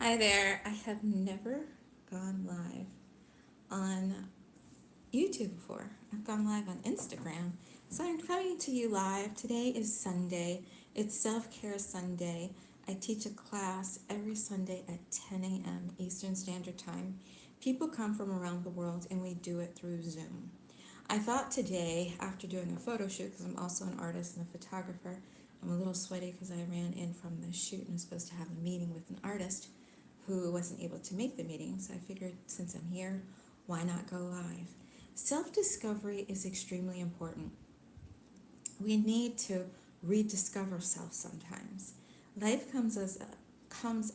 Hi there. I have never gone live on YouTube before. I've gone live on Instagram. So I'm coming to you live. Today is Sunday. It's Self Care Sunday. I teach a class every Sunday at 10 a.m. Eastern Standard Time. People come from around the world and we do it through Zoom. I thought today, after doing a photo shoot, because I'm also an artist and a photographer, I'm a little sweaty because I ran in from the shoot and was supposed to have a meeting with an artist who wasn't able to make the meeting. So I figured since I'm here, why not go live? Self discovery is extremely important. We need to rediscover self sometimes. Life comes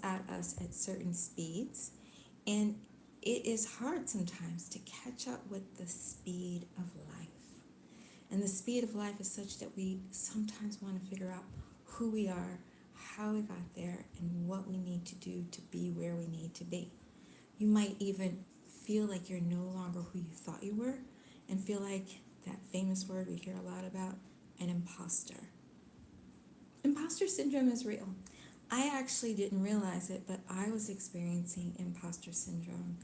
at us at certain speeds, and it is hard sometimes to catch up with the speed of life. And the speed of life is such that we sometimes want to figure out who we are, how we got there, and what we need to do to be where we need to be. You might even feel like you're no longer who you thought you were and feel like that famous word we hear a lot about, an imposter. Imposter syndrome is real. I actually didn't realize it, but I was experiencing imposter syndrome.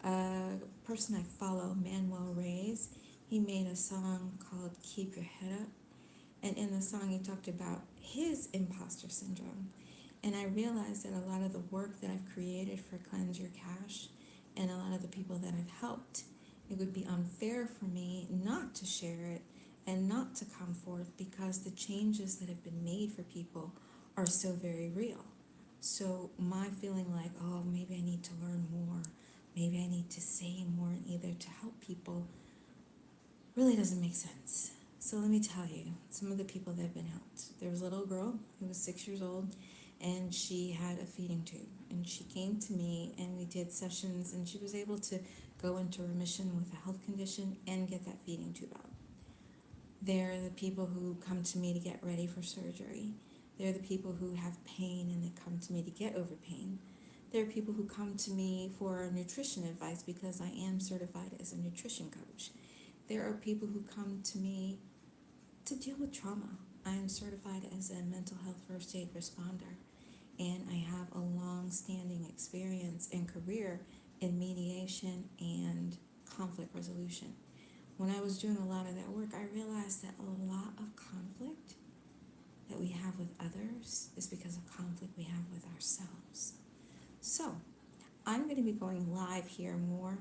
A person I follow, Manuel Reyes, he made a song called Keep Your Head Up. And in the song, he talked about his imposter syndrome. And I realized that a lot of the work that I've created for Cleanse Your Cash and a lot of the people that I've helped, it would be unfair for me not to share it and not to come forth because the changes that have been made for people are so very real. So my feeling like, oh, maybe I need to learn more, maybe I need to say more and either to help people really doesn't make sense. So let me tell you some of the people that have been helped. There was a little girl who was 6 years old and she had a feeding tube. And she came to me and we did sessions and she was able to go into remission with a health condition and get that feeding tube out. They're the people who come to me to get ready for surgery. They're the people who have pain and they come to me to get over pain. There are people who come to me for nutrition advice because I am certified as a nutrition coach. There are people who come to me to deal with trauma. I am certified as a mental health first aid responder, and I have a long standing experience and career in mediation and conflict resolution. When I was doing a lot of that work, I realized that a lot of conflict that we have with others is because of conflict we have with ourselves. So, I'm going to be going live here more.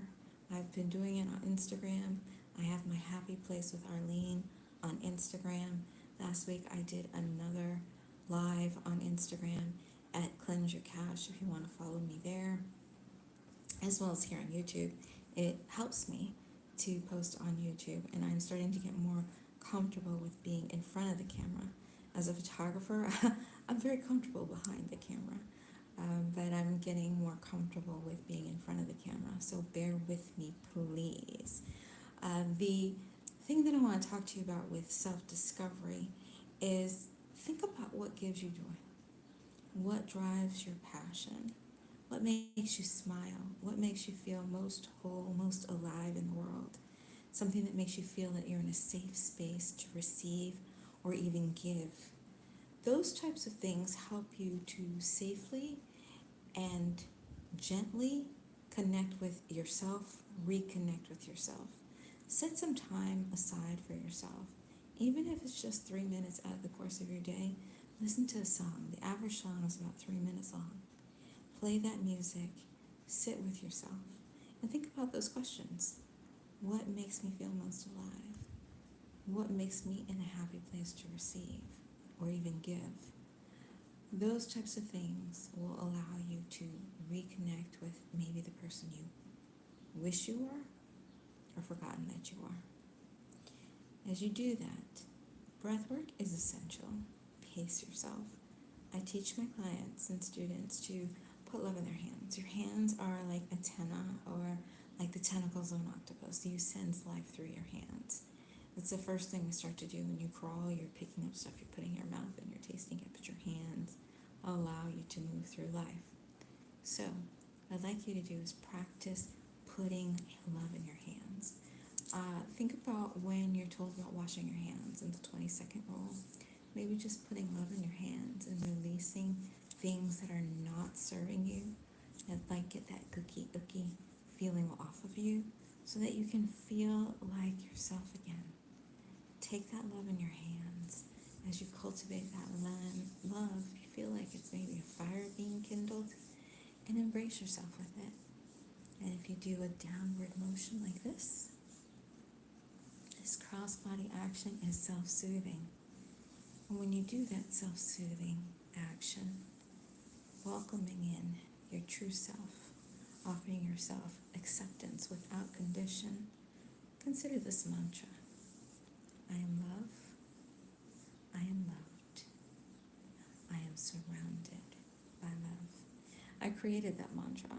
I've been doing it on Instagram. I have my happy place with Arlene on Instagram. Last week I did another live on Instagram at Cleanse Your Cash if you want to follow me there, as well as here on YouTube. It helps me to post on YouTube, and I'm starting to get more comfortable with being in front of the camera. As a photographer, I'm very comfortable behind the camera. But I'm getting more comfortable with being in front of the camera, so bear with me, please. The thing that I want to talk to you about with self discovery is think about what gives you joy, what drives your passion, what makes you smile, what makes you feel most whole, most alive in the world, something that makes you feel that you're in a safe space to receive or even give. Those types of things help you to safely and gently connect with yourself, reconnect with yourself. Set some time aside for yourself. Even if it's just 3 minutes out of the course of your day, listen to a song. The average song is about 3 minutes long. Play that music, sit with yourself, and think about those questions. What makes me feel most alive? What makes me in a happy place to receive or even give? Those types of things will allow you to reconnect with maybe the person you wish you were or forgotten that you are. As you do that, breath work is essential. Pace yourself. I teach my clients and students to put love in their hands. Your hands are like antenna or like the tentacles of an octopus. You sense life through your hands. That's the first thing we start to do when you crawl. You're picking up stuff you're putting in your mouth and you're tasting it, but your hands allow you to move through life. So, what I'd like you to do is practice putting love in your hands. Think about when you're told about washing your hands in the 20-second rule. Maybe just putting love in your hands and releasing things that are not serving you and like get that icky feeling off of you so that you can feel like yourself again. Take that love in your hands as you cultivate that love. You feel like it's maybe a fire being kindled, and embrace yourself with it. And if you do a downward motion like this cross-body action is self-soothing. And when you do that self-soothing action, welcoming in your true self, offering yourself acceptance without condition, consider this mantra. I am love. I am loved. I am surrounded by love. I created that mantra.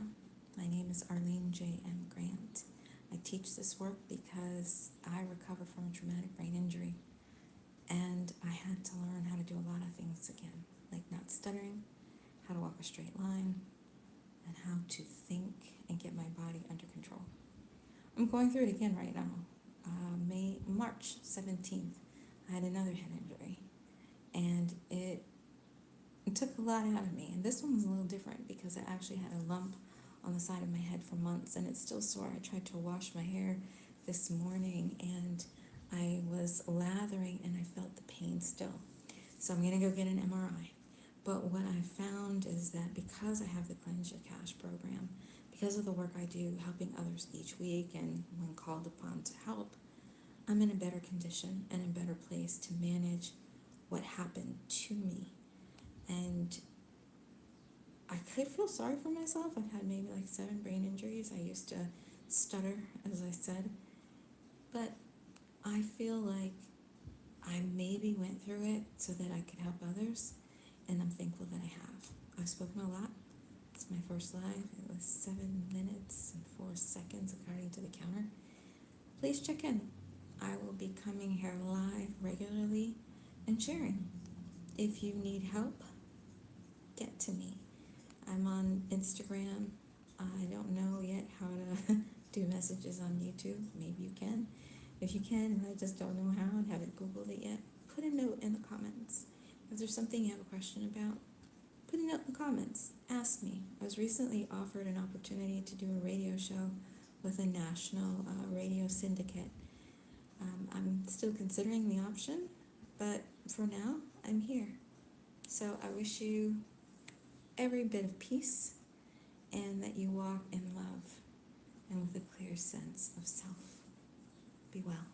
My name is Arlene J. M. Grant. I teach this work because I recover from a traumatic brain injury, and I had to learn how to do a lot of things again, like not stuttering, how to walk a straight line, and how to think and get my body under control. I'm going through it again right now. March 17th, I had another head injury, and it took a lot out of me. And this one was a little different because I actually had a lump on the side of my head for months, and it's still sore. I tried to wash my hair this morning, and I was lathering, and I felt the pain still. So I'm going to go get an MRI. But what I found is that because I have the Cleanse Your Cash program, because of the work I do helping others each week and when called upon to help, I'm in a better condition and a better place to manage what happened to me. And I could feel sorry for myself. I've had maybe like 7 brain injuries. I used to stutter, as I said. But I feel like I maybe went through it so that I could help others, and I'm thankful that I have. I've spoken a lot. It's my first live. It was 7 minutes and 4 seconds according to the counter. Please check in. I will be coming here live regularly and sharing. If you need help, get to me. I'm on Instagram. I don't know yet how to do messages on YouTube. Maybe you can. If you can, and I just don't know how and haven't Googled it yet, put a note in the comments. If there's something you have a question about, put a note in the comments. Ask me. I was recently offered an opportunity to do a radio show with a national radio syndicate. I'm still considering the option, but for now, I'm here. So I wish you every bit of peace, and that you walk in love and with a clear sense of self. Be well.